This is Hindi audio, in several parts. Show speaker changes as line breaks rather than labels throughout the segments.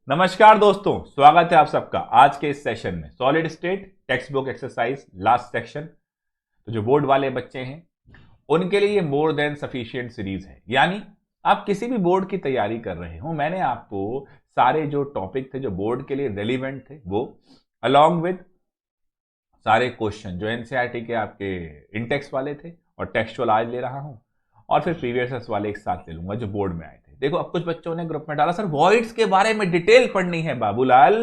नमस्कार दोस्तों, स्वागत है आप सबका आज के इस सेशन में। Solid state text book exercise last section. तो जो बोर्ड वाले बच्चे हैं उनके लिए ये मोर देन सफिशिएंट सीरीज है। यानी आप किसी भी बोर्ड की तैयारी कर रहे हो, मैंने आपको सारे जो टॉपिक थे जो बोर्ड के लिए रेलिवेंट थे वो अलॉन्ग विद सारे क्वेश्चन जो एनसीईआरटी के आपके इंटेक्स वाले थे और टेक्सचुअल आज ले रहा हूं, और फिर प्रीवियस वाले एक साथ ले लूंगा जो बोर्ड में आए थे। देखो, अब कुछ बच्चों ने ग्रुप में डाला, सर वॉइड्स के बारे में डिटेल पढ़नी है बाबूलाल,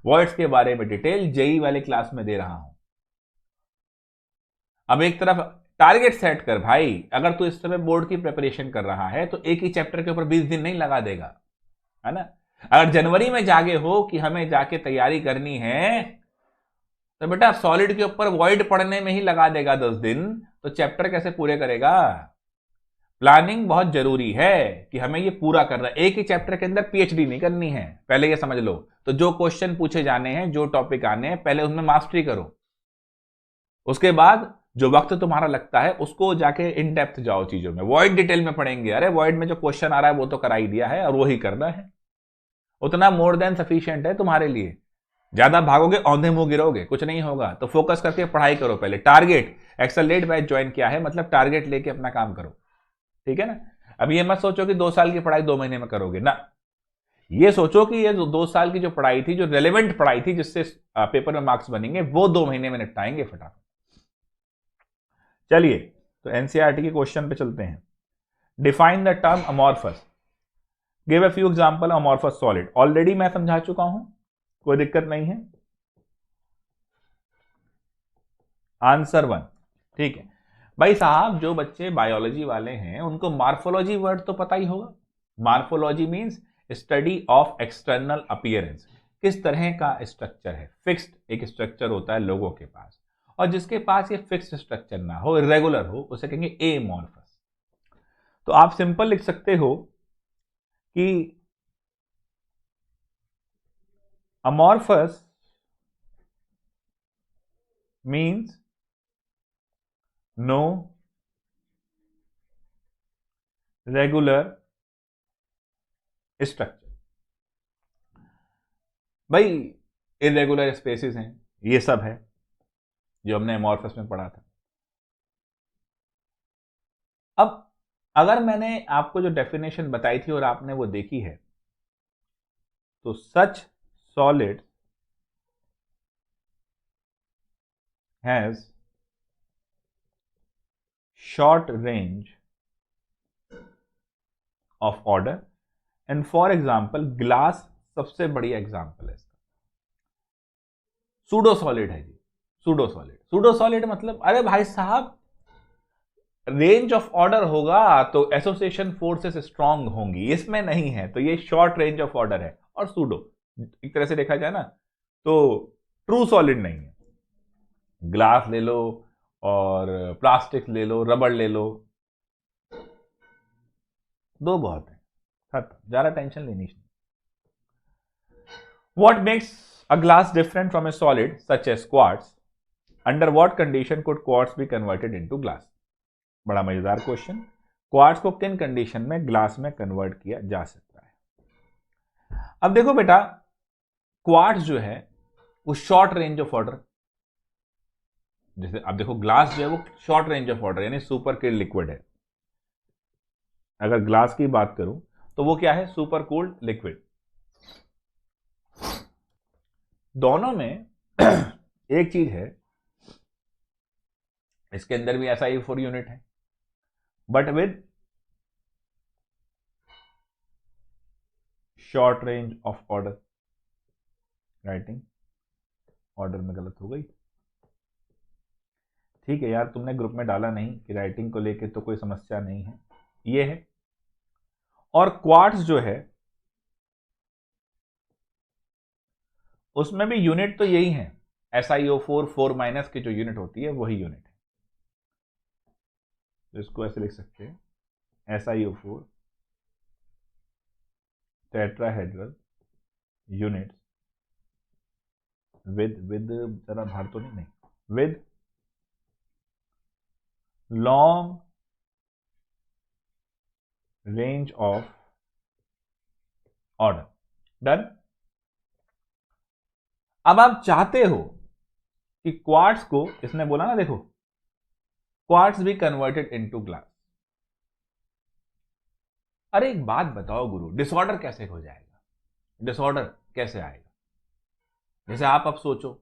वॉइड्स के बारे में डिटेल जेई वाले क्लास में दे रहा हूं। अब एक तरफ टारगेट सेट कर भाई, अगर तू इस समय बोर्ड की प्रिपरेशन कर रहा है तो एक ही चैप्टर के ऊपर 20 दिन नहीं लगा देगा, है ना। अगर जनवरी में जागे हो कि हमें जाके तैयारी करनी है तो बेटा सॉलिड के ऊपर वॉइड पढ़ने में ही लगा देगा 10 दिन, तो चैप्टर कैसे पूरे करेगा। प्लानिंग बहुत जरूरी है कि हमें ये पूरा करना है। एक ही चैप्टर के अंदर पीएचडी नहीं करनी है, पहले ये समझ लो। तो जो क्वेश्चन पूछे जाने हैं, जो टॉपिक आने हैं, पहले उनमें मास्टरी करो। उसके बाद जो वक्त तुम्हारा लगता है उसको जाके इन डेप्थ जाओ चीजों में। वॉइड डिटेल में पढ़ेंगे, अरे वॉइड में जो क्वेश्चन आ रहा है वो तो करा ही दिया है और वो ही करना है, उतना मोर देन सफिशिएंट है तुम्हारे लिए। ज्यादा भागोगे औंधे मुंह गिरोगे, कुछ नहीं होगा। तो फोकस करके पढ़ाई करो पहले। टारगेट एक्सेलरेट बैच ज्वाइन किया है, मतलब टारगेट लेके अपना काम करो, ठीक है ना। अब ये मत सोचो कि 2 साल की पढ़ाई 2 महीने में करोगे ना, ये सोचो कि ये 2 साल की जो पढ़ाई थी, जो रेलेवेंट पढ़ाई थी जिससे पेपर में मार्क्स बनेंगे, वो 2 महीने में निपटाएंगे फटाफट। चलिए, तो एनसीईआरटी के क्वेश्चन पे चलते हैं। Define the term amorphous, give a few example amorphous solid. Already मैं समझा चुका हूं, कोई दिक्कत नहीं है। आंसर 1, ठीक है भाई साहब। जो बच्चे बायोलॉजी वाले हैं उनको मार्फोलॉजी वर्ड तो पता ही होगा। Morphology means study of external appearance, किस तरह का स्ट्रक्चर है। फिक्स्ड एक स्ट्रक्चर होता है लोगों के पास, और जिसके पास ये फिक्स्ड स्ट्रक्चर ना हो, इरेगुलर हो, उसे कहेंगे एमॉर्फस। तो आप सिंपल लिख सकते हो कि amorphous means no regular structure. भाई इरेगुलर स्पेसिस हैं, ये सब है जो हमने अमॉर्फस में पढ़ा था। अब अगर मैंने आपको जो डेफिनेशन बताई थी और आपने वो देखी है, तो सच solid has short range of order, and for example glass सबसे बढ़िया एग्जाम्पल है इसका। सूडो सॉलिड है जी, सूडो सॉलिड। सूडो सॉलिड मतलब, अरे भाई साहब रेंज ऑफ ऑर्डर होगा तो एसोसिएशन फोर्सेस स्ट्रांग होंगी, इसमें नहीं है, तो ये शॉर्ट रेंज ऑफ ऑर्डर है। और सूडो एक तरह से देखा जाए ना तो ट्रू सॉलिड नहीं है। ग्लास ले लो और प्लास्टिक ले लो, रबड़ ले लो, दो बहुत है, खत्म, ज्यादा टेंशन लेनी नहीं। What makes a glass different from a solid such as quartz? Under what condition could quartz be converted into glass? बड़ा मजेदार क्वेश्चन। क्वार्ट्ज को किन कंडीशन में ग्लास में कन्वर्ट किया जा सकता है। अब देखो बेटा, क्वार्ट्ज जो है वो शॉर्ट रेंज ऑफ ऑर्डर, जैसे अब देखो ग्लास जो है वो शॉर्ट रेंज ऑफ ऑर्डर यानी सुपर कूल्ड लिक्विड है। अगर ग्लास की बात करूं तो वो क्या है, सुपर कूल्ड लिक्विड। दोनों में एक चीज है, इसके अंदर भी SiO4 यूनिट है, but with short range of order. Writing order में गलत हो गई, ठीक है यार, तुमने ग्रुप में डाला नहीं कि राइटिंग को लेके तो कोई समस्या नहीं है, ये है। और क्वार्ट्ज जो है उसमें भी यूनिट तो यही है, SiO4 4- की जो यूनिट होती है वही यूनिट है। तो इसको ऐसे लिख सकते हैं, SiO4 टेट्राहेड्रल यूनिट विद जरा भार तो नहीं, with long range of order. Done. अब आप चाहते हो कि क्वार्ट्स को, इसने बोला ना, देखो quartz be converted into glass. अरे एक बात बताओ गुरु, डिसऑर्डर कैसे हो जाएगा? डिसऑर्डर कैसे आएगा? जैसे आप अब सोचो,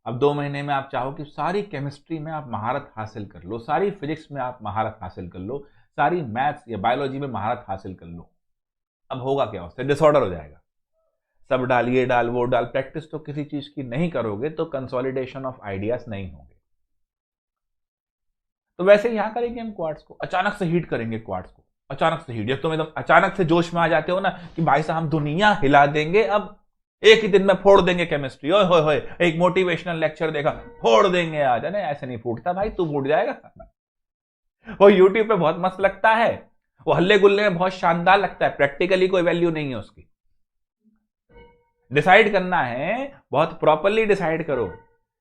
अब 2 महीने में आप चाहो कि सारी केमिस्ट्री में आप महारत हासिल कर लो, सारी फिजिक्स में आप महारत हासिल कर लो, सारी मैथ्स या बायोलॉजी में महारत हासिल कर लो। अब होगा क्या? उससे डिसऑर्डर हो जाएगा। सब डाल, ये डाल, वो डाल, प्रैक्टिस तो किसी चीज की नहीं करोगे तो कंसोलिडेशन ऑफ आइडियाज नहीं होंगे। तो वैसे यहां करेंगे हम क्वार्ट्स को, अचानक से हीट करेंगे क्वार्ट्स को, अचानक से हीट। जब तुम एकदम अचानक से जोश में आ जाते हो ना कि भाई साहब हम दुनिया हिला देंगे, अब एक ही दिन में फोड़ देंगे केमिस्ट्री, ओए होए होए, एक मोटिवेशनल लेक्चर देखा, फोड़ देंगे आज। नहीं, ऐसे नहीं फूटता भाई, तू फूट जाएगा। वो यूट्यूब पे बहुत मस्त लगता है, वो हल्ले गुल्ले में बहुत शानदार लगता है, प्रैक्टिकली कोई वैल्यू नहीं है उसकी। डिसाइड करना है, बहुत प्रॉपरली डिसाइड करो।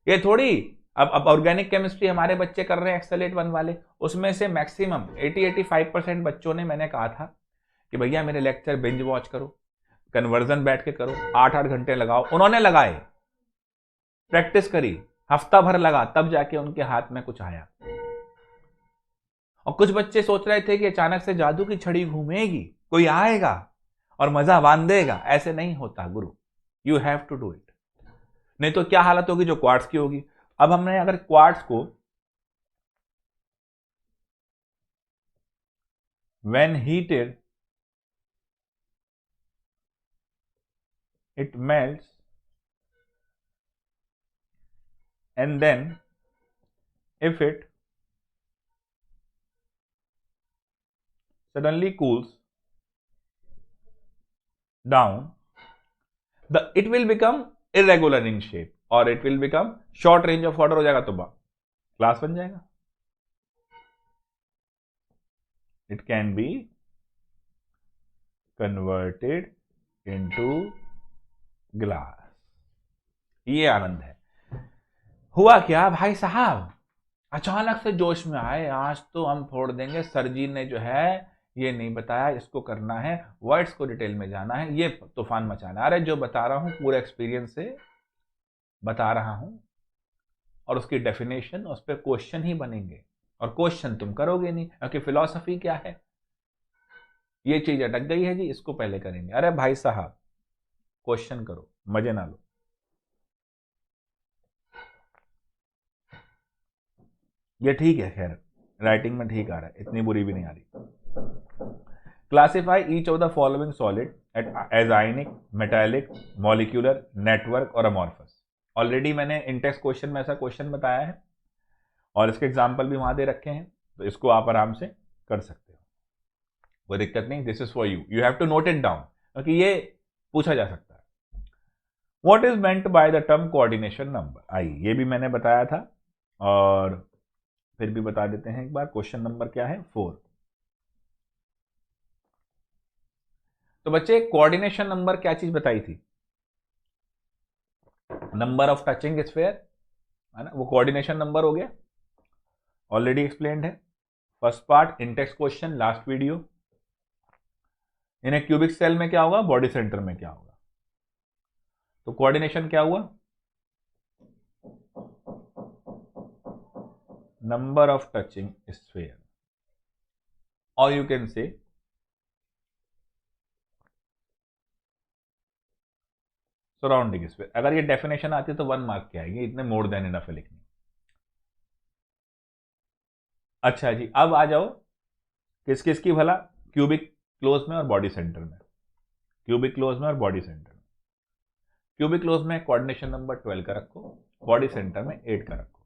ये थोड़ी अब ऑर्गेनिक केमिस्ट्री हमारे बच्चे कर रहे हैं एक्सेलेट 1 वाले, उसमें से मैक्सिमम 80-85% बच्चों ने, मैंने कहा था कि भैया मेरे लेक्चर बिंज वॉच करो, कन्वर्जन बैठ के करो, 8-8 घंटे लगाओ। उन्होंने लगाए, प्रैक्टिस करी, हफ्ता भर लगा, तब जाके उनके हाथ में कुछ आया। और कुछ बच्चे सोच रहे थे कि अचानक से जादू की छड़ी घूमेगी, कोई आएगा और मजा बांध देगा। ऐसे नहीं होता गुरु, you have to do it. नहीं तो क्या हालत होगी जो क्वार्ट्स की होगी। अब हमने अगर क्वार्ट्स को when heated it melts and then if it suddenly cools down, it will become irregular in shape or it will become short range of order हो जाएगा, तो क्लास बन जाएगा। It can be converted into glass. ये आनंद है। हुआ क्या भाई साहब, अचानक से जोश में आए, आज तो हम फोड़ देंगे। सर जी ने जो है ये नहीं बताया, इसको करना है, वर्ड्स को डिटेल में जाना है, ये तूफान मचाना है। अरे जो बता रहा हूं पूरे एक्सपीरियंस से बता रहा हूं, और उसकी डेफिनेशन, उस पर क्वेश्चन ही बनेंगे। और क्वेश्चन तुम करोगे नहीं, क्योंकि फिलॉसफी क्या है, ये चीज अटक गई है जी, इसको पहले करेंगे। अरे भाई साहब क्वेश्चन करो, मजे ना लो। ये ठीक है, खैर राइटिंग में ठीक आ रहा है, इतनी बुरी भी नहीं आ रही। Classify each of the following solid as ionic, metallic, molecular, network और अमॉर्फस। ऑलरेडी मैंने इंटेक्स क्वेश्चन में ऐसा क्वेश्चन बताया है और इसके एग्जाम्पल भी वहां दे रखे हैं, तो इसको आप आराम से कर सकते हो, कोई दिक्कत नहीं। This is for you, you have to note it down, क्योंकि ये पूछा जा सकता है। What is meant by the term coordination number? आइए, ये भी मैंने बताया था और फिर भी बता देते हैं एक बार। क्वेश्चन नंबर क्या है? 4। तो बच्चे कोऑर्डिनेशन नंबर क्या चीज बताई थी? नंबर ऑफ टचिंग स्फीयर, है ना, वो कोऑर्डिनेशन नंबर हो गया, ऑलरेडी एक्सप्लेन्ड है। First part intext question, last video. In a cubic cell में क्या होगा, बॉडी सेंटर में क्या होगा। तो कोऑर्डिनेशन क्या हुआ? नंबर ऑफ टचिंग स्फीयर, और you can say surrounding sphere. अगर ये डेफिनेशन आती है तो 1 मार्क की आएगी, इतने मोर देन इनफ है लिखनी। अच्छा जी, अब आ जाओ किस किस की भला, क्यूबिक क्लोज में और बॉडी सेंटर में। क्यूबिक क्लोज में और बॉडी सेंटर में। क्यूबिक क्लोज में कोऑर्डिनेशन नंबर 12 का रखो, बॉडी सेंटर में 8 का रखो।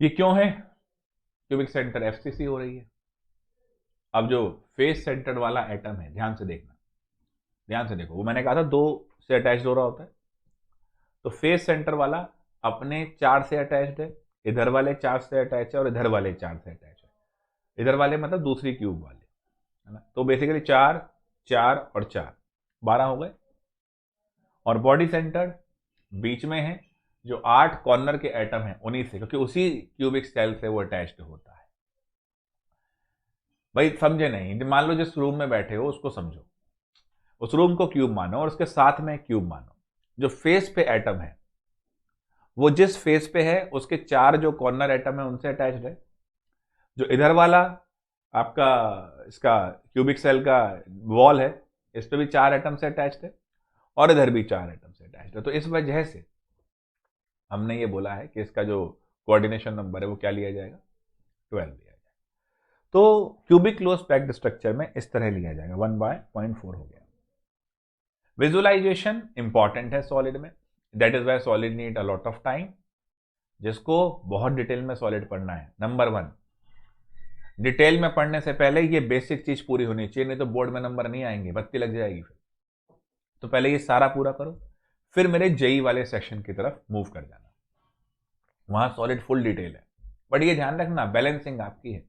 ये क्यों है? क्यूबिक सेंटर एफसीसी हो रही है। अब जो फेस सेंटर्ड वाला एटम है, ध्यान से देखना, ध्यान से देखो, वो मैंने कहा था 2 से अटैच्ड हो रहा होता है। तो फेस सेंटर वाला अपने 4 से अटैच्ड है, इधर वाले 4 से अटैच है और इधर वाले 4 से अटैच है। इधर वाले मतलब दूसरी क्यूब वाले, है ना। तो बेसिकली 4, 4 और 4, 12 हो गए। और बॉडी सेंटर बीच में है, जो 8 कॉर्नर के एटम हैं उन्हीं से, क्योंकि उसी क्यूबिक सेल से वो अटैच्ड होता है। भाई समझे नहीं, मान लो जिस रूम में बैठे हो उसको समझो, उस रूम को क्यूब मानो और उसके साथ में क्यूब मानो। जो फेस पे एटम है वो जिस फेस पे है उसके 4 जो कॉर्नर एटम है उनसे अटैच्ड है। जो इधर वाला आपका इसका क्यूबिक सेल का वॉल है, इस पे भी 4 एटम से अटैच्ड है और इधर भी 4 एटम से अटैच्ड है। तो इस वजह से हमने ये बोला है कि इसका जो कोऑर्डिनेशन नंबर है वो क्या लिया जाएगा, 12 लिया जाएगा। तो क्यूबिक क्लोज पैक्ड स्ट्रक्चर में इस तरह लिया जाएगा, 1/0.4 हो गया। विजुअलाइजेशन इंपॉर्टेंट है सॉलिड में, that is why solid need a lot of time. जिसको बहुत डिटेल में सॉलिड पढ़ना है, नंबर 1, डिटेल में पढ़ने से पहले ये बेसिक चीज पूरी होनी चाहिए, नहीं तो बोर्ड में नंबर नहीं आएंगे, बत्ती लग जाएगी फिर। तो पहले ये सारा पूरा करो, फिर मेरे जेई वाले सेक्शन की तरफ मूव कर जाना, वहां सॉलिड फुल डिटेल है। बट ये ध्यान रखना बैलेंसिंग आपकी है,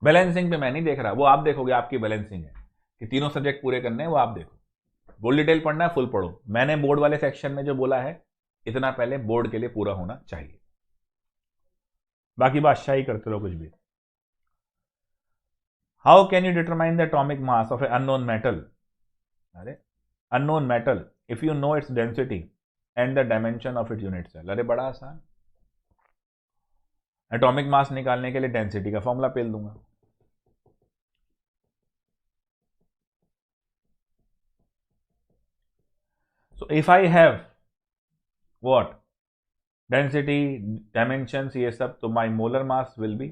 बैलेंसिंग पे मैं नहीं देख रहा, वो आप देखोगे, आपकी बैलेंसिंग है कि तीनों सब्जेक्ट पूरे करने हैं, वो आप देखो। फुल डिटेल पढ़ना है, फुल पढ़ो। मैंने बोर्ड वाले सेक्शन में जो बोला है इतना पहले बोर्ड के लिए पूरा होना चाहिए, बाकी बादशाही करते रहो कुछ भी। How can you determine the atomic mass of a unknown metal? अरे unknown metal if you know its density and the dimension of its unit cell. अरे बड़ा आसान, एटॉमिक मास निकालने के लिए डेंसिटी का फॉर्मूला पेल दूंगा। So if I have what density, dimensions, ये सब, तो my molar mass will be,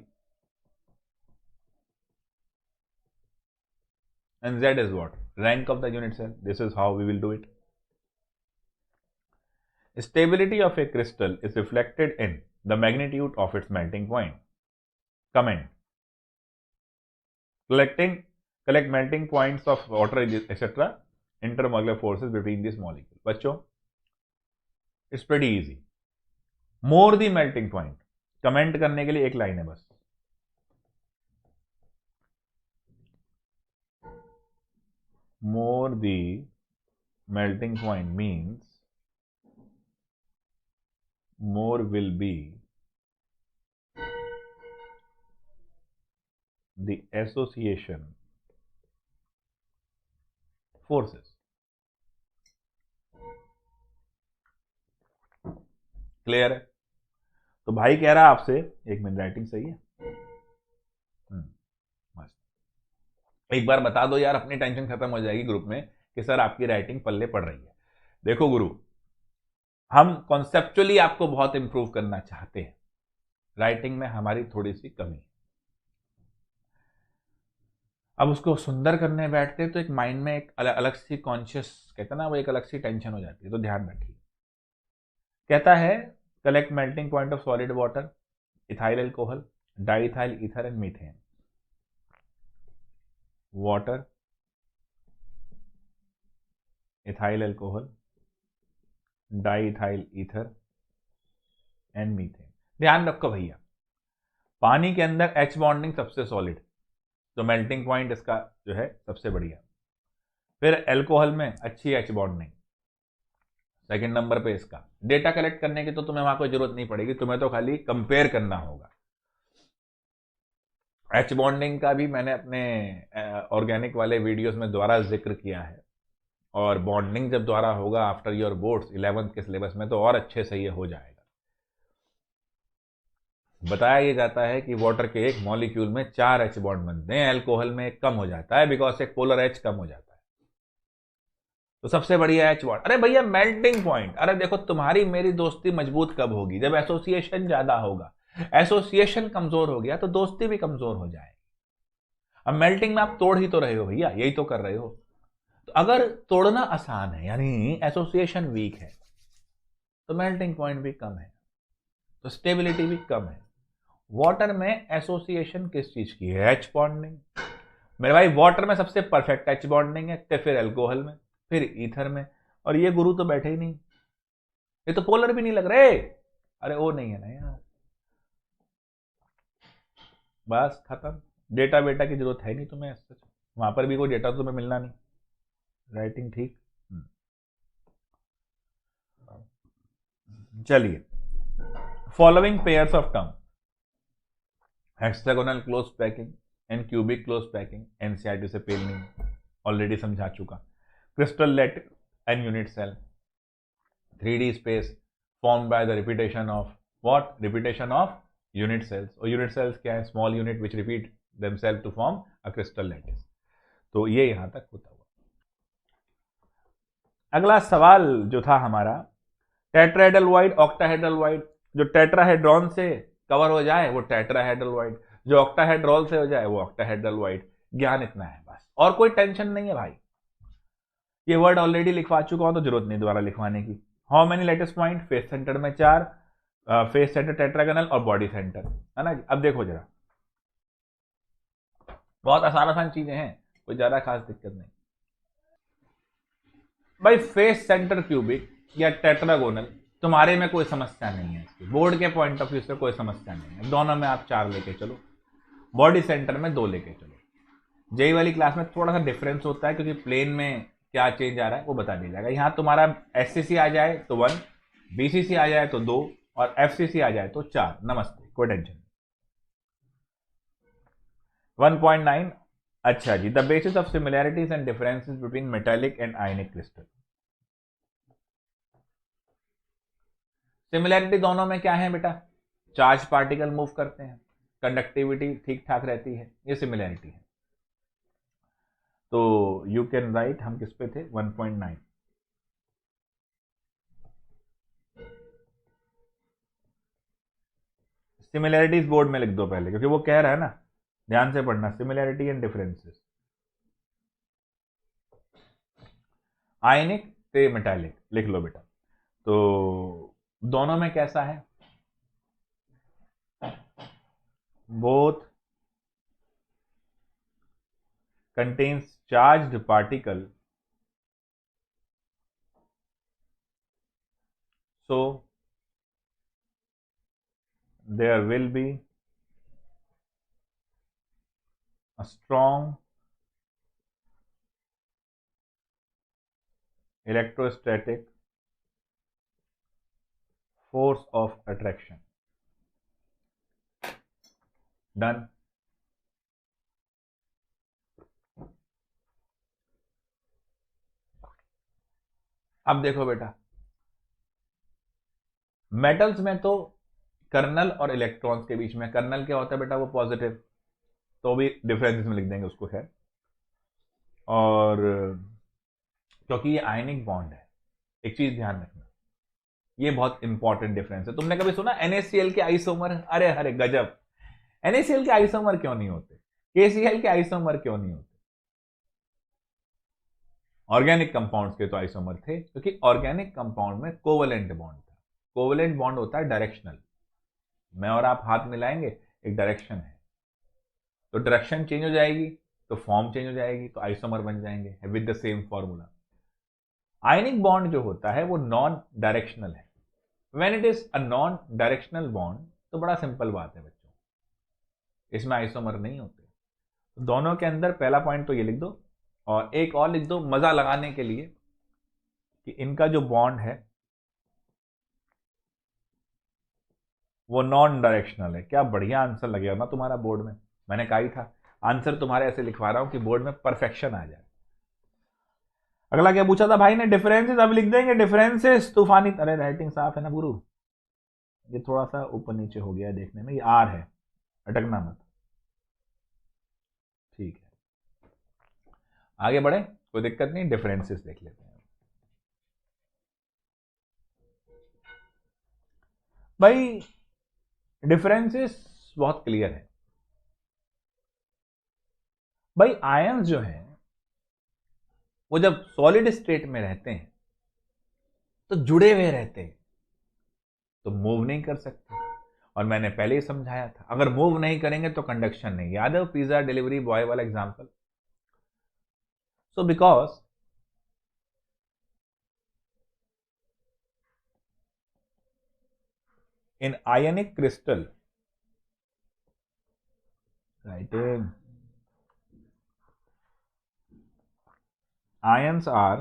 and Z is what? Rank of the unit cell. This is how we will do it. Stability of a crystal is reflected in the magnitude of its melting point. Comment. Collect melting points of water, etc. Intermolecular forces between these molecules. बच्चों, it's pretty easy. More the melting point. Comment करने के लिए एक लाइन है बस, more the melting point means more will be the association forces. Clear है? तो भाई कह रहा आपसे, एक मिनट, राइटिंग सही है? मस्त। एक बार बता दो यार, अपनी टेंशन खत्म हो जाएगी ग्रुप में कि सर आपकी राइटिंग पल्ले पड़ रही है। देखो गुरु, हम कॉन्सेप्चुअली आपको बहुत इंप्रूव करना चाहते हैं, राइटिंग में हमारी थोड़ी सी कमी है। अब उसको सुंदर करने बैठते तो एक माइंड में एक अलग सी कॉन्शियस, कहते ना वो, एक अलग सी टेंशन हो जाती है। तो ध्यान रखिए, कहता है collect melting point of solid water, ethyl alcohol, diethyl ether and methane. Water, ethyl alcohol, diethyl ether and methane. ध्यान रखो भैया, पानी के अंदर एच बॉन्डिंग सबसे सॉलिड, तो मेल्टिंग पॉइंट इसका जो है सबसे बढ़िया। फिर अल्कोहल में अच्छी एच बॉन्डिंग, सेकंड नंबर पे इसका। डेटा कलेक्ट करने की तो तुम्हें वहां कोई जरूरत नहीं पड़ेगी, तुम्हें तो खाली कंपेयर करना होगा। एच बॉन्डिंग का भी मैंने अपने ऑर्गेनिक वाले वीडियोस में द्वारा जिक्र किया है, और बॉन्डिंग जब द्वारा होगा आफ्टर योर बोर्ड्स 11th के सिलेबस में तो और अच्छे से ये हो जाएगा। बताया ये जाता है कि वाटर के एक मॉलिक्यूल में 4 एच बॉन्ड बनते हैं, अल्कोहल में एक कम हो जाता है, बिकॉज एक पोलर एच कम हो जाता है। तो सबसे बढ़िया एच बॉन्ड। अरे भैया मेल्टिंग पॉइंट, अरे देखो तुम्हारी मेरी दोस्ती मजबूत कब होगी? जब एसोसिएशन ज्यादा होगा। एसोसिएशन कमजोर हो गया तो दोस्ती भी कमजोर हो जाएगी। अब मेल्टिंग में आप तोड़ ही तो रहे हो भैया, यही तो कर रहे हो। तो अगर तोड़ना आसान है, यानी एसोसिएशन वीक है, तो मेल्टिंग पॉइंट भी कम है, तो स्टेबिलिटी भी कम है। वाटर में एसोसिएशन किस चीज की है? H bonding. मेरे भाई वाटर में सबसे परफेक्ट एच बॉन्डिंग है, तो फिर अल्कोहल में, फिर ईथर में। और ये गुरु तो बैठे ही नहीं, ये तो पोलर भी नहीं लग रहे। अरे वो नहीं है ना यार, बस खत्म। डेटा बेटा की जरूरत है नहीं तुम्हें, वहां पर भी कोई डेटा तो तुम्हें मिलना नहीं। राइटिंग ठीक। चलिए, following pairs of term, hexagonal close packing, and cubic close packing, NCERT से पेल नहीं, ऑलरेडी समझा चुका। Crystal lattice and unit cell, 3D space form by the repetition of what, repetition of unit cells. और यूनिट सेल्स क्या है, small unit which repeat themself to form a crystal lattice. तो ये यहां तक होता हुआ। अगला सवाल जो था हमारा, टेट्राहेड्रल वाइड, ऑक्टाहेड्रल वाइड। जो टेट्राहेड्रॉन से कवर हो जाए वो टेट्राहेड्रल वाइड, जो ऑक्टाहेड्रॉल से हो जाए वो ऑक्टाहेड्रल वाइड। ज्ञान इतना है बस, और कोई टेंशन नहीं है भाई। ये वर्ड ऑलरेडी लिखवा चुका हूं तो जरूरत नहीं दोबारा लिखवाने की। How many latest point, face centre में 4, फेस सेंटर टेट्रागोनल और बॉडी सेंटर, है ना। अब देखो जरा, बहुत आसान आसान चीजें हैं, कोई ज्यादा खास दिक्कत नहीं भाई। फेस सेंटर क्यूबिक या टेट्रागोनल तुम्हारे में कोई समस्या नहीं है, इसकी बोर्ड के पॉइंट ऑफ व्यू से कोई समस्या नहीं है। दोनों में आप 4 लेके चलो, बॉडी सेंटर में 2 लेके चलो। जेई वाली क्लास में थोड़ा सा डिफरेंस होता है क्योंकि प्लेन में क्या चेंज आ रहा है वो बता दिया जाएगा। यहां तुम्हारा एससीसी आ जाए तो 1, बीसीसी आ जाए तो 2 और एफसीसी आ जाए तो 4। नमस्ते, कोई टेंशन नहीं। 1.9, अच्छा जी, the basis of similarities and differences between metallic and ionic crystal. Similarity दोनों में क्या है बेटा, चार्ज पार्टिकल मूव करते हैं, कंडक्टिविटी ठीक ठाक रहती है, ये सिमिलैरिटी है। तो यू कैन राइट, हम किस पे थे, 1.9। सिमिलैरिटीज बोर्ड में लिख दो पहले, क्योंकि वो कह रहा है ना, ध्यान से पढ़ना, सिमिलैरिटी एंड डिफरेंसेस। आयनिक से मेटालिक लिख लो बेटा। तो दोनों में कैसा है, both contains charged particle, so there will be a strong electrostatic force of attraction. Done. अब देखो बेटा, मेटल्स में तो कर्नल और इलेक्ट्रॉन्स के बीच में, कर्नल क्या होता है बेटा, वो पॉजिटिव, तो भी डिफरेंसेस में लिख देंगे उसको, खैर। और क्योंकि ये आयनिक बॉन्ड है, एक चीज ध्यान रखना, ये बहुत इंपॉर्टेंट डिफरेंस है। तुमने कभी सुना NaCl के आइसोमर, अरे अरे गजब, NaCl के आइसोमर क्यों नहीं होते, KCl के आइसोमर क्यों नहीं होते? ऑर्गेनिक कंपाउंड्स के तो आइसोमर थे, क्योंकि ऑर्गेनिक कंपाउंड में कोवलेंट बॉन्ड था। कोवलेंट बॉन्ड होता है डायरेक्शनल, मैं और आप हाथ मिलाएंगे, एक डायरेक्शन है, तो डायरेक्शन चेंज हो जाएगी तो फॉर्म चेंज हो जाएगी, तो आइसोमर बन जाएंगे with the same formula. Ionic bond जो होता है वो नॉन डायरेक्शनल है। When it is a non directional bond तो बड़ा सिंपल बात है बच्चों, इसमें आइसोमर नहीं होते। तो दोनों के अंदर पहला पॉइंट तो ये लिख दो, और एक और लिख दो मजा लगाने के लिए कि इनका जो बॉन्ड है वो नॉन डायरेक्शनल है। क्या बढ़िया आंसर लगेगा ना तुम्हारा बोर्ड में, मैंने कहा ही था आंसर तुम्हारे ऐसे लिखवा रहा हूं कि बोर्ड में परफेक्शन आ जाए। अगला क्या पूछा था भाई ने, डिफरेंसेस। अब लिख देंगे डिफरेंसेस, तूफानी, अरे राइटिंग साफ है ना गुरु, ये थोड़ा सा ऊपर नीचे हो गया है देखने में, ये आर है, अटकना मत, ठीक है। आगे बढ़े, कोई दिक्कत नहीं, डिफरेंसेस देख लेते हैं भाई। डिफरेंसेस बहुत क्लियर है भाई। आयंस जो है वो जब सॉलिड स्टेट में रहते हैं तो जुड़े हुए रहते हैं, तो मूव नहीं कर सकते। और मैंने पहले ही समझाया था, अगर मूव नहीं करेंगे तो कंडक्शन नहीं। याद है पिज्जा डिलीवरी बॉय वाला example. So because in ionic crystal, writing, ions are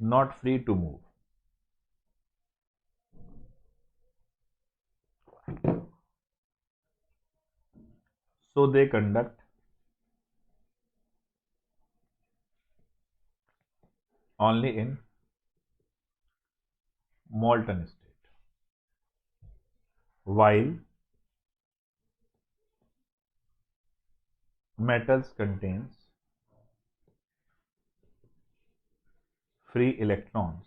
not free to move. so they conduct only in molten state, while metals contains free electrons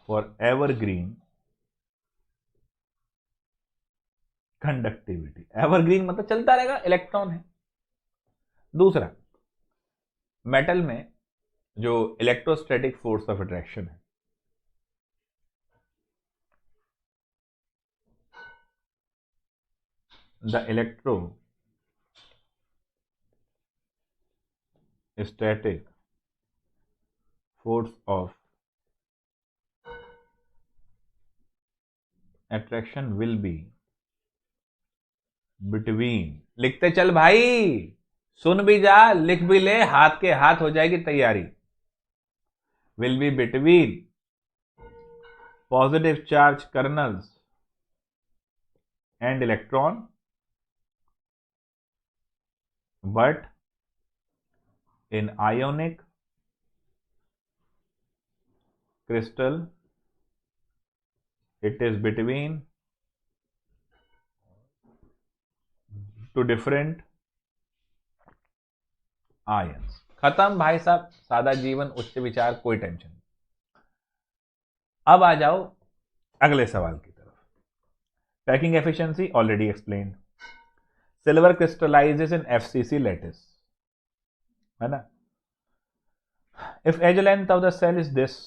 for evergreen conductivity. Evergreen मतलब चलता रहेगा, इलेक्ट्रॉन है। दूसरा, मेटल में जो इलेक्ट्रोस्टैटिक फोर्स ऑफ अट्रैक्शन है, the electrostatic force of attraction will be between, लिखते चल भाई, सुन भी जा, लिख भी ले, हाथ के हाथ हो जाएगी तैयारी। Will be between positive charge kernels and electron, but in ionic crystal it is between two different ions। खत्म भाई साहब, सादा जीवन उच्च विचार, कोई टेंशन नहीं। अब आ जाओ अगले सवाल की तरफ। Packing efficiency already explained. Silver crystallizes in FCC lattice, है ना। If edge length of the cell is this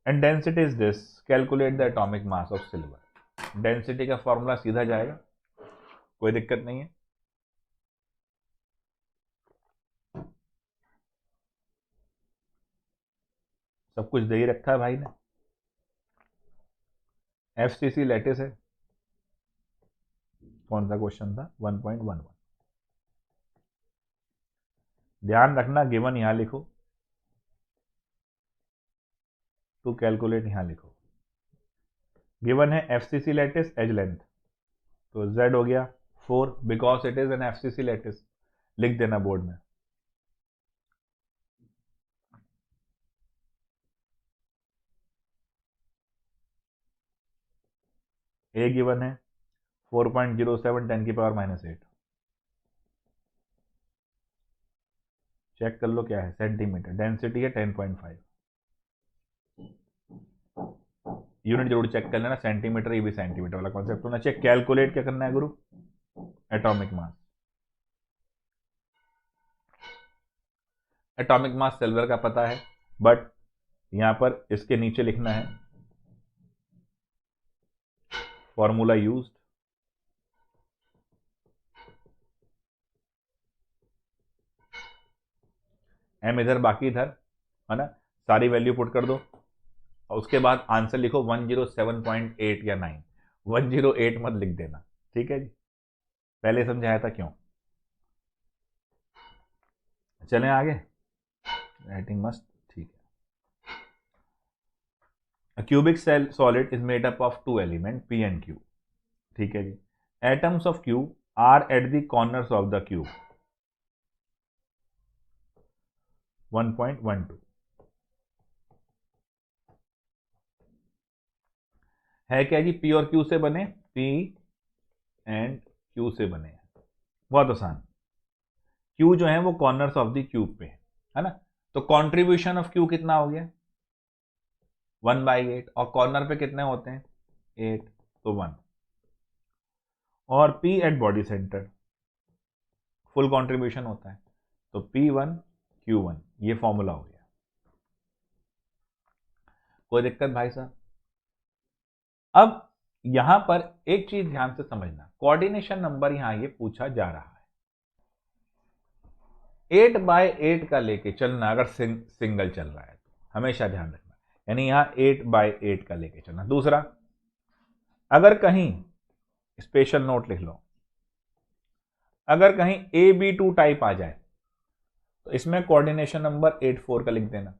and density is this, calculate the atomic mass of silver। Density का फॉर्मूला सीधा जाएगा, कोई दिक्कत नहीं है। सब कुछ दे ही रखा है भाई ने। एफसीसी लैटिस है, कौन सा क्वेश्चन था, 1.11। ध्यान रखना, गिवन यहां लिखो, टू कैलकुलेट यहां लिखो। गिवन है एफसीसी लैटिस एज लेंथ, तो z हो गया 4, because it is an FCC lattice. लिख देना बोर्ड में। ए गिवन है 4.07 10 की पावर -8। चेक कर लो क्या है, सेंटीमीटर। डेंसिटी है 10.5। यूनिट जरूर चेक कर लेना, सेंटीमीटर, ये भी सेंटीमीटर वाला कॉन्सेप्ट होना चाहिए। कैलकुलेट क्या करना है गुरु, atomic mass. Atomic mass silver का पता है, बट यहां पर इसके नीचे लिखना है फॉर्मूला यूज्ड। एम इधर, बाकी इधर, है ना। सारी वैल्यू पुट कर दो और उसके बाद आंसर लिखो 107.8 या 9। 108 मत लिख देना, ठीक है जी, पहले समझाया था क्यों। चलें आगे, राइटिंग मस्त, ठीक है। A cubic cell solid is made up of two elements P and Q, ठीक है जी। Atoms of Q are at the corners of the cube। 1.12 है क्या जी, P और Q से बने, P एंड Q से बने हैं। बहुत आसान। Q जो है वो कॉर्नर्स ऑफ द क्यूब पे है ना, तो कॉन्ट्रीब्यूशन ऑफ Q कितना हो गया 1/8, और कॉर्नर पे कितने होते हैं 8, तो 1। और P at body centre full contribution होता है, तो P1 Q1, ये फॉर्मूला हो गया। कोई दिक्कत भाई साहब। अब यहां पर एक चीज ध्यान से समझना, कोऑर्डिनेशन नंबर यहां ये पूछा जा रहा है। 8/8 का लेके चलना, अगर सिंगल चल रहा है तो हमेशा ध्यान रखना, यानी यहां 8/8 का लेके चलना। दूसरा, अगर कहीं स्पेशल नोट लिख लो, अगर कहीं AB2 टाइप आ जाए तो इसमें कोऑर्डिनेशन नंबर 84 का लिख देना,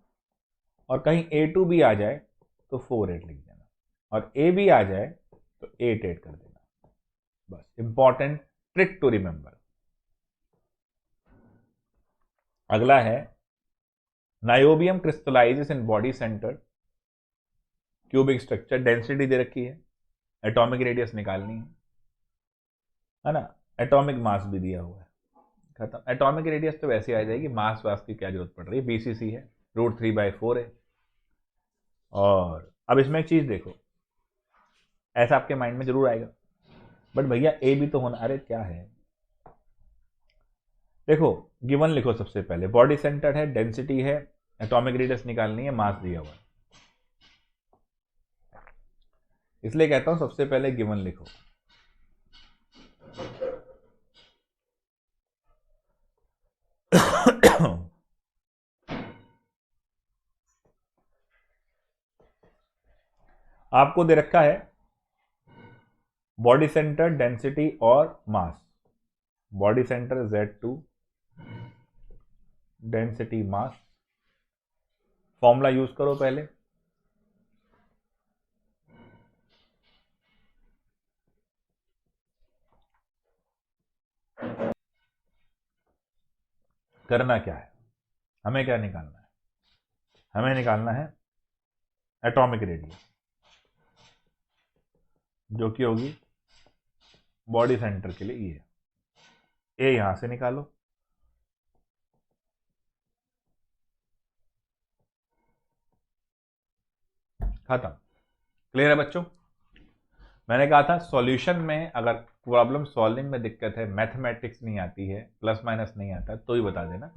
और कहीं A2 भी आ जाए तो 48 लिख देना, और A भी आ जाए तो 88 कर देना। बस, इंपॉर्टेंट ट्रिक टू रिमेंबर। अगला है niobium crystallizes in body centre cubic structure, density दे रखी है, एटॉमिक रेडियस निकालनी है ना, एटॉमिक मास भी दिया हुआ है, खत्म। एटॉमिक रेडियस तो वैसे आ जाएगी, मास वास की क्या जरूरत पड़ रही है, बीसीसी है, √3/4 है। और अब इसमें एक चीज देखो, ऐसा आपके माइंड में जरूर आएगा, बट भैया ए भी तो होना, अरे क्या है, देखो गिवन लिखो सबसे पहले, बॉडी सेंटर है, डेंसिटी है, एटॉमिक रेडियस निकालनी है, मास दिया हुआ है, इसलिए कहता हूं सबसे पहले गिवन लिखो। आपको दे रखा है बॉडी सेंटर, डेंसिटी और मास। Body centre Z2, density mass, formula use करो पहले, करना क्या है, हमें क्या निकालना है, हमें निकालना है एटॉमिक रेडियस, जो कि होगी बॉडी सेंटर के लिए ये, ए यहां से निकालो, खत्म। क्लियर है बच्चों? मैंने कहा था सॉल्यूशन में अगर प्रॉब्लम सॉल्विंग में दिक्कत है, मैथमेटिक्स नहीं आती है, प्लस माइनस नहीं आता, तो ही बता देना,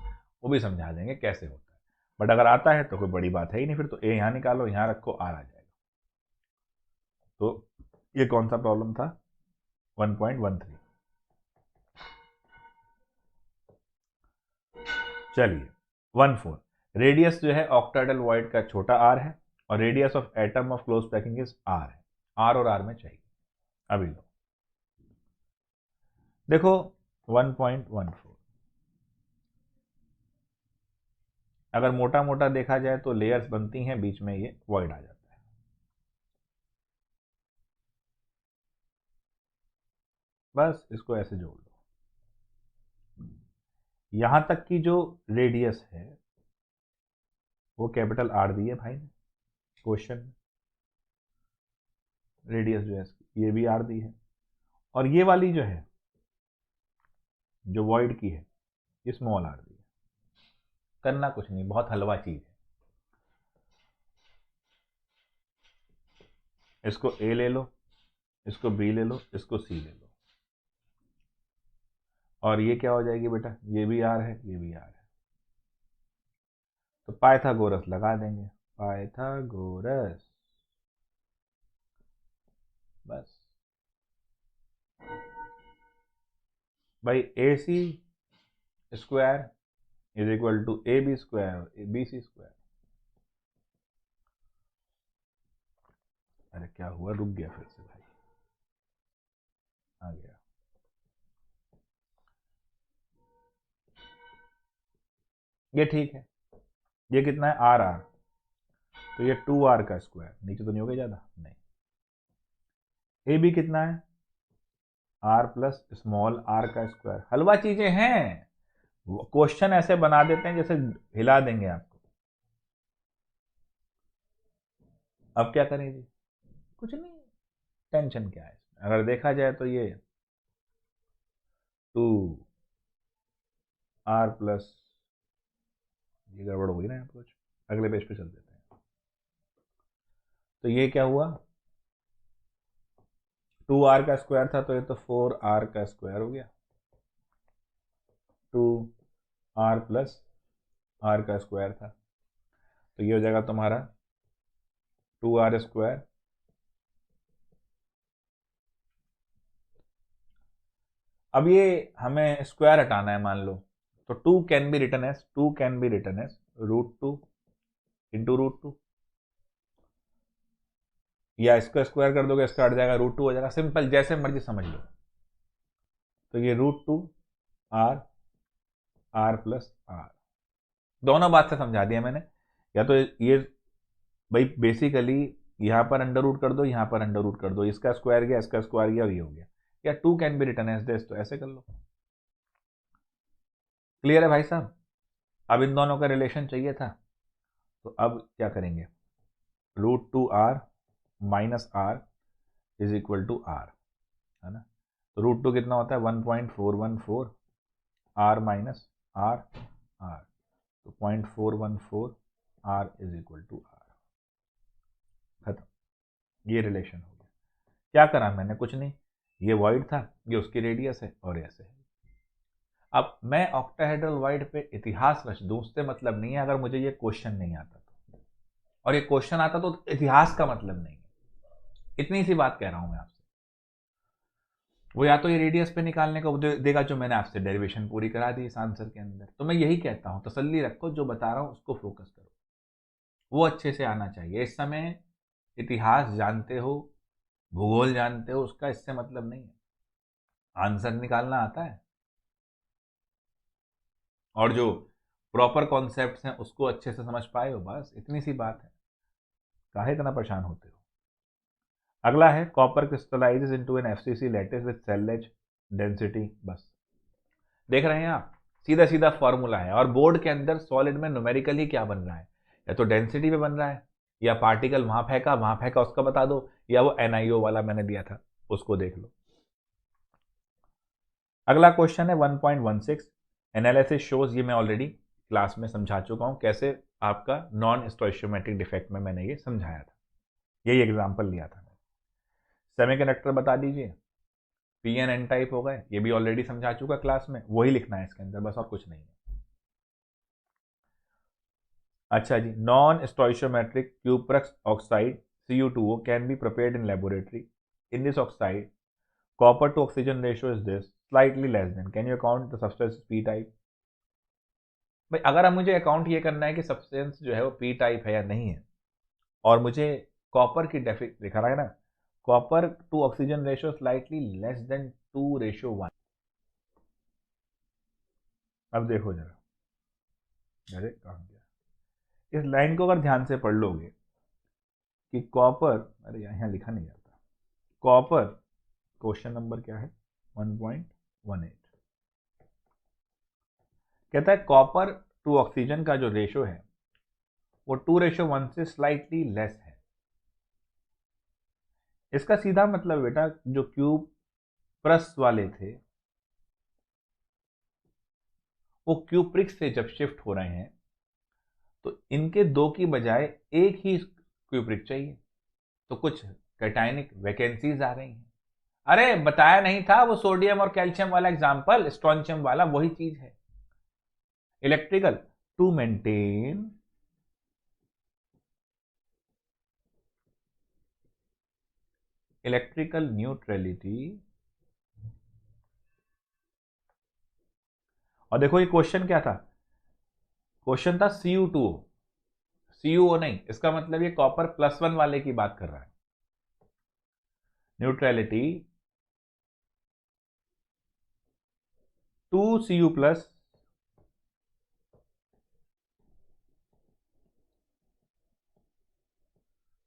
वो भी समझा देंगे कैसे होता है। बट अगर आता है तो कोई बड़ी बात है ही नहीं, फिर तो ए यहां निकालो, यहां रखो, आर आ जाएगा। तो ये कौन सा प्रॉब्लम था, 1.13। चलिए 14, रेडियस जो है ऑक्टाहेड्रल वॉइड का छोटा आर है, और radius of atom of close packing is r है, आर और आर में चाहिए। अभी लो देखो 1.14, अगर मोटा मोटा देखा जाए तो लेयर्स बनती हैं, बीच में ये वॉइड आ जाता है, बस इसको ऐसे जोड़ लो। यहां तक की जो रेडियस है वो कैपिटल आर दी है भाई ने क्वेश्चन में, रेडियस जो है ये भी आर दी है, और ये वाली जो है जो वॉइड की है ये स्मॉल आर दी है। करना कुछ नहीं, बहुत हलवा चीज है, इसको ए ले लो, इसको बी ले लो, इसको सी ले लो, और ये क्या हो जाएगी बेटा, ये भी आर है, ये भी आर है, तो पाइथागोरस लगा देंगे, पाइथागोरस, बस भाई A C square is equal to A B square B C square. अरे क्या हुआ, रुक गया फिर से भाई, आ गया, ये ठीक है, ये कितना है, आर आर, तो ये 2r का स्क्वायर, नीचे तो नहीं हो गया ज्यादा, नहीं, ए बी कितना है, आर प्लस स्मॉल आर का स्क्वायर। हलवा चीजें हैं, क्वेश्चन ऐसे बना देते हैं जैसे हिला देंगे आपको। अब क्या करें जी, कुछ नहीं, टेंशन क्या है इसमें, अगर देखा जाए तो ये 2r प्लस, ये गड़बड़ होगी ना यहाँ कुछ, अगले पेज पे चल देते हैं। तो ये क्या हुआ, 2r का स्क्वायर था तो ये तो 4r का स्क्वायर हो गया, 2r प्लस r का स्क्वायर था, तो ये हो जाएगा तुम्हारा 2r स्क्वायर, अब ये हमें स्क्वायर हटाना है मान लो, तो 2 can be written as √2 into √2, या इसका स्क्वायर कर दोगे, इसका हट जाएगा, √2 हो जाएगा, सिंपल, जैसे मर्जी समझ लो। तो ये √2 आर, आर प्लस आर, दोनों बात से समझा दिया मैंने। या तो ये भाई बेसिकली यहां पर अंडर रूट कर दो, यहां पर अंडर रूट कर दो, इसका स्क्वायर गया, इसका स्क्वायर गया, और ये हो गया, या 2 can be written as this, तो ऐसे कर लो। क्लियर है भाई साहब? अब इन दोनों का रिलेशन चाहिए था, तो अब क्या करेंगे, √2r minus r is equal to r, है ना। तो √2 कितना होता है 1.414 आर माइनस आर आर, तो 0.414 r is equal to r, खत्म। ये रिलेशन हो गया। क्या करा मैंने, कुछ नहीं, ये वॉइड था, ये उसकी रेडियस है और ऐसे है। अब मैं ऑक्टाहेड्रल वॉइड पे इतिहास रच दूं, उससे मतलब नहीं है अगर मुझे ये क्वेश्चन नहीं आता तो, और ये क्वेश्चन आता तो इतिहास का मतलब नहीं है। इतनी सी बात कह रहा हूं मैं आपसे। वो या तो ये रेडियस पे निकालने का देगा जो मैंने आपसे डेरिवेशन पूरी करा दी इस आंसर के अंदर। तो मैं यही कहता हूं, तसल्ली रखो, जो बता रहा हूं उसको फोकस करो, वो अच्छे से आना चाहिए। इस समय इतिहास जानते हो, भूगोल जानते हो, उसका इससे मतलब नहीं है, आंसर निकालना आता है, और जो प्रॉपर कॉन्सेप्ट्स हैं उसको अच्छे से समझ पाए हो, बस इतनी सी बात है। काहे इतना परेशान होते हो। अगला है copper crystallises into an FCC lattice with cell edge density, बस देख रहे हैं आप, सीधा सीधा फॉर्मूला है। और बोर्ड के अंदर सॉलिड में न्यूमेरिकली क्या बन रहा है, या तो डेंसिटी पे बन रहा है, या पार्टिकल वहां फेंका उसका बता दो, या वो एनआईओ वाला मैंने दिया था उसको देख लो। अगला क्वेश्चन है 1.16 एनालिसिस शोज, ये मैं ऑलरेडी क्लास में समझा चुका हूं, कैसे आपका नॉन स्टोइशियोमेट्रिक डिफेक्ट में मैंने ये समझाया था, यही एग्जांपल लिया था। सेमीकंडक्टर बता दीजिए, पी एन एन टाइप हो गए, ये भी ऑलरेडी समझा चुका क्लास में, वही लिखना है इसके अंदर, बस और कुछ नहीं है। अच्छा जी, non stoichiometric cuprous oxide Cu2O can be prepared in laboratory. In this oxide copper to oxygen ratio is this slightly less than, can you account the substance P type. भाई अगर अब मुझे अकाउंट ये करना है कि सब्सटेंस जो है वो पी टाइप है या नहीं है, और मुझे कॉपर की डेफिक दिखा रहा है ना, copper to oxygen ratio slightly less then 2:1। अब देखो जरा, अरे काम किया, इस लाइन को अगर ध्यान से पढ़ लोगे कि कॉपर, अरे यहाँ लिखा नहीं जाता, कॉपर, क्वेश्चन नंबर क्या है 1.18, कहता है कॉपर टू ऑक्सीजन का जो रेशो है वो 2:1 से स्लाइटली लेस है। इसका सीधा मतलब बेटा, जो क्यूब प्लस वाले थे वो क्यूप्रिक से जब शिफ्ट हो रहे हैं तो इनके दो की बजाय एक ही क्यूप्रिक चाहिए, तो कुछ कैटायनिक वैकेंसीज आ गई हैं। अरे बताया नहीं था, वो सोडियम और कैल्शियम वाला एग्जांपल, स्ट्रॉन्शियम वाला, वही चीज है। Electrical to maintain electrical neutrality. और देखो ये क्वेश्चन क्या था, क्वेश्चन था Cu2O, CuO नहीं, इसका मतलब ये कॉपर +1 वाले की बात कर रहा है। Neutrality 2Cu+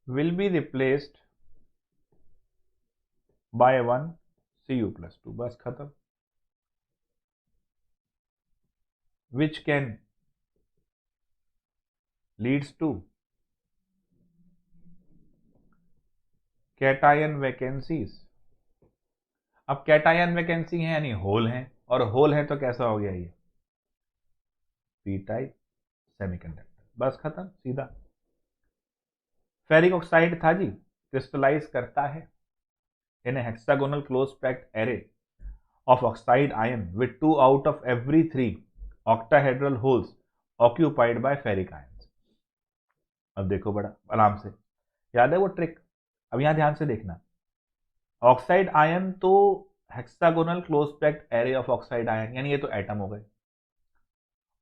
will be replaced by 1Cu+2, बस खत्म। which can leads to cation vacancies. अब कैटायन वैकेंसी है यानी होल है, और होल है तो कैसा हो गया ये पी टाइप सेमीकंडक्टर, बस खत्म सीधा। फेरिक ऑक्साइड था जी, क्रिस्टलाइज करता है in a hexagonal close packed array of oxide ion with 2 out of every 3 octahedral holes occupied by ferric ions। अब देखो बड़ा आराम से, याद है वो ट्रिक, अब यहां ध्यान से देखना। ऑक्साइड आयन तो hexagonal close packed array of oxide ion, यानी ये तो एटम हो गए,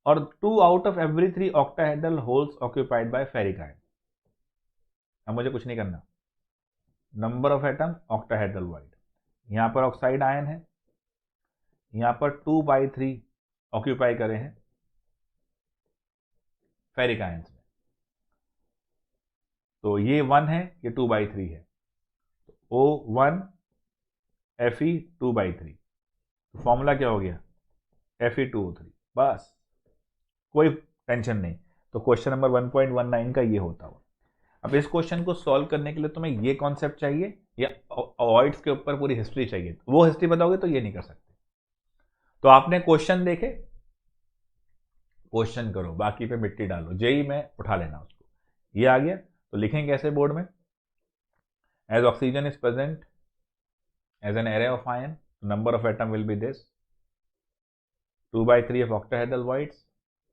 और 2 out of every 3 octahedral holes occupied by ferric ion. अब मुझे कुछ नहीं करना, number of atom octahedral wide, यहां पर ऑक्साइड आयन है, यहां पर 2/3 ऑक्यूपाई करे हैं फेरिक आयंस में, तो ये 1 है, ये 2/3 है, O1 Fe2/3, तो फॉर्मूला क्या हो गया Fe2O3, बस कोई टेंशन नहीं। तो क्वेश्चन नंबर 1.19 का ये होता हुआ। अब इस क्वेश्चन को सॉल्व करने के लिए तुम्हें ये कॉन्सेप्ट चाहिए या अवॉइड्स के ऊपर पूरी हिस्ट्री चाहिए, वो हिस्ट्री बताओगे तो ये नहीं कर सकते। तो आपने क्वेश्चन देखे, क्वेश्चन करो, बाकी पे मिट्टी डालो, जेई में उठा लेना उसको। ये आ गया तो लिखेंगे कैसे बोर्ड में, as oxygen is present as an array of ion, number of atom will be this 2/3 of octahedral voids,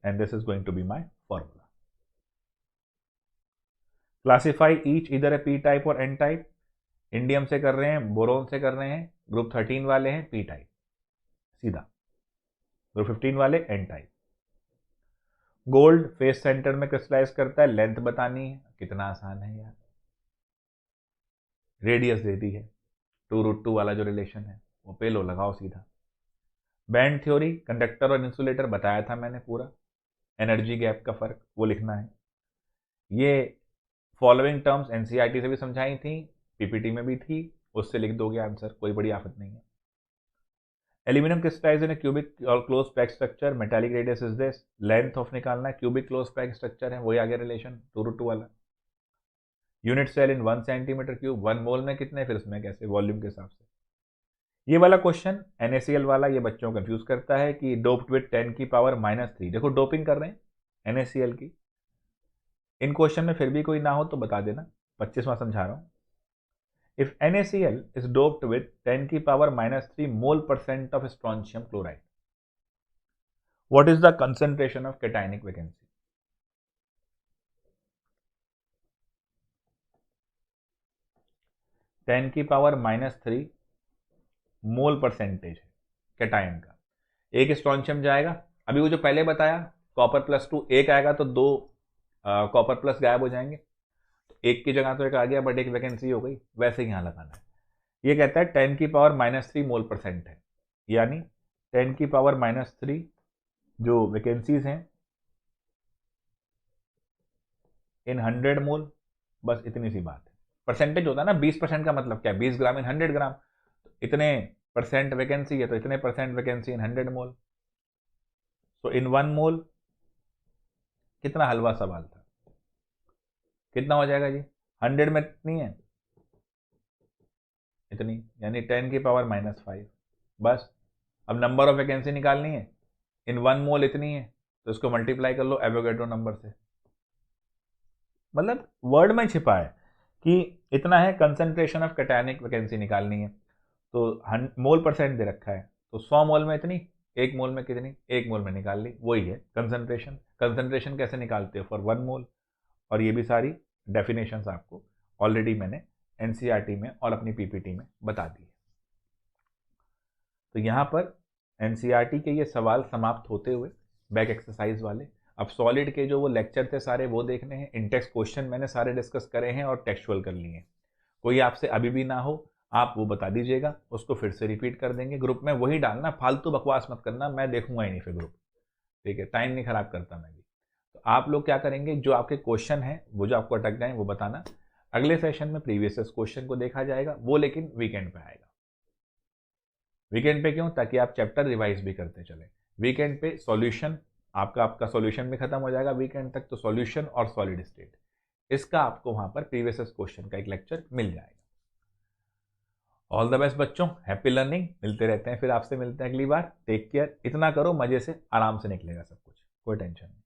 and this is going to be my formula. Classify each either a p type or n type. Indium से कर रहे हैं, बोरोन से कर रहे हैं, ग्रुप 13 वाले हैं p टाइप सीधा, ग्रुप 15 वाले n type. Gold face centre में क्रिस्टलाइज करता है, लेंथ बतानी है, कितना आसान है यार, रेडियस दे दी है, 2√2 वाला जो रिलेशन है वो पे लो, लगाओ सीधा। बैंड थ्योरी, कंडक्टर और इंसुलेटर बताया था मैंने पूरा, एनर्जी गैप का फर्क वो लिखना है। ये फॉलोइंग टर्म्स एनसीईआरटी से भी समझाई थी, पीपीटी में भी थी, उससे लिख दोगे आंसर, कोई बड़ी आफत नहीं है। एल्यूमिनियम क्रिस्टलाइज इन क्यूबिक और close pack structure, metallic radius is this, length of निकालना है, क्यूबिक क्लोज पैक स्ट्रक्चर है, वही आ गया रिलेशन 2√2 वाला। यूनिट सेल इन 1 सेंटीमीटर क्यूब, 1 मोल में कितने, फिर उसमें कैसे वॉल्यूम के हिसाब से। ये वाला क्वेश्चन NaCl वाला, ये बच्चों को कंफ्यूज करता है कि डोप्ड विद 10⁻⁻3, देखो डोपिंग कर रहे हैं NaCl की। इन क्वेश्चन में फिर भी कोई ना हो तो बता देना, 25वां समझा रहा हूं। If NaCl is doped with 10⁻³ mole% of strontium chloride, what is the concentration of cationic vacancy? (10⁻³ mole percentage है कैटायन का। एक स्ट्रोंशियम जाएगा, अभी वो जो पहले बताया कॉपर +2, एक आएगा तो 2 कॉपर प्लस गायब हो जाएंगे, तो एक की जगह तो एक आ गया बट एक वैकेंसी हो गई, वैसे ही यहां लगाना है। ये कहता है 10⁻³ मोल परसेंट है, यानी 10⁻³ जो वैकेंसीज हैं इन 100 मोल, बस इतनी सी बात है। परसेंटेज होता है ना, 20% का मतलब क्या है, 20 ग्राम इन 100 ग्राम, इतने परसेंट वैकेंसी है तो इतने परसेंट वैकेंसी इन 100 मोल। सो इन 1 मोल कितना हलवा सवाल था, कितना हो जाएगा जी, 100 में इतनी है, इतनी, यानी 10⁻⁻5। बस अब नंबर ऑफ वैकेंसी निकालनी है, इन 1 मोल इतनी है तो इसको मल्टीप्लाई कर लो एवोगैड्रो नंबर से, मतलब वर्ड में छिपा है कि इतना है कंसंट्रेशन ऑफ कैटायनिक वैकेंसी निकालनी है, तो मोल परसेंट दे रखा है, तो 100 मोल में इतनी, 1 मोल में कितनी, 1 मोल में निकाल ली, वही है कंसंट्रेशन। कंसंट्रेशन कैसे निकालते हो, फॉर 1 मोल, और ये भी सारी डेफिनेशंस आपको ऑलरेडी मैंने एनसीईआरटी में और अपनी पीपीटी में बता दी है। तो यहाँ पर एनसीईआरटी के ये सवाल समाप्त होते हुए बैक एक्सरसाइज वाले, अब सॉलिड के जो वो लेक्चर थे सारे वो देखने हैं, इंटेक्स क्वेश्चन मैंने सारे डिस्कस करे हैं और टेक्सचुअल कर लिए हैं। कोई आपसे अभी भी ना हो आप वो बता दीजिएगा, उसको फिर से रिपीट कर देंगे, ग्रुप में वही डालना, फालतू बकवास मत करना, मैं देखूंगा ही नहीं फिर ग्रुप, ठीक है, टाइम नहीं खराब करता मैं भी। तो आप लोग क्या करेंगे, जो आपके क्वेश्चन हैं वो जो आपको अटक जाए वो बताना, अगले सेशन में प्रीवियस क्वेश्चन को देखा जाएगा, वो लेकिन वीकेंड पे आएगा। वीकेंड पे क्यों, ताकि आप चैप्टर रिवाइज भी करते चले, वीकेंड पे सॉल्यूशन आपका सॉल्यूशन भी खत्म हो जाएगा वीकेंड तक, तो सॉल्यूशन और सॉलिड स्टेट इसका आपको वहां पर प्रीवियस क्वेश्चन का एक लेक्चर मिल जाएगा। ऑल द बेस्ट बच्चों, हैप्पी लर्निंग, मिलते रहते हैं, फिर आपसे मिलते हैं अगली बार, टेक केयर, इतना करो मजे से, आराम से निकलेगा सब कुछ, कोई टेंशन नहीं।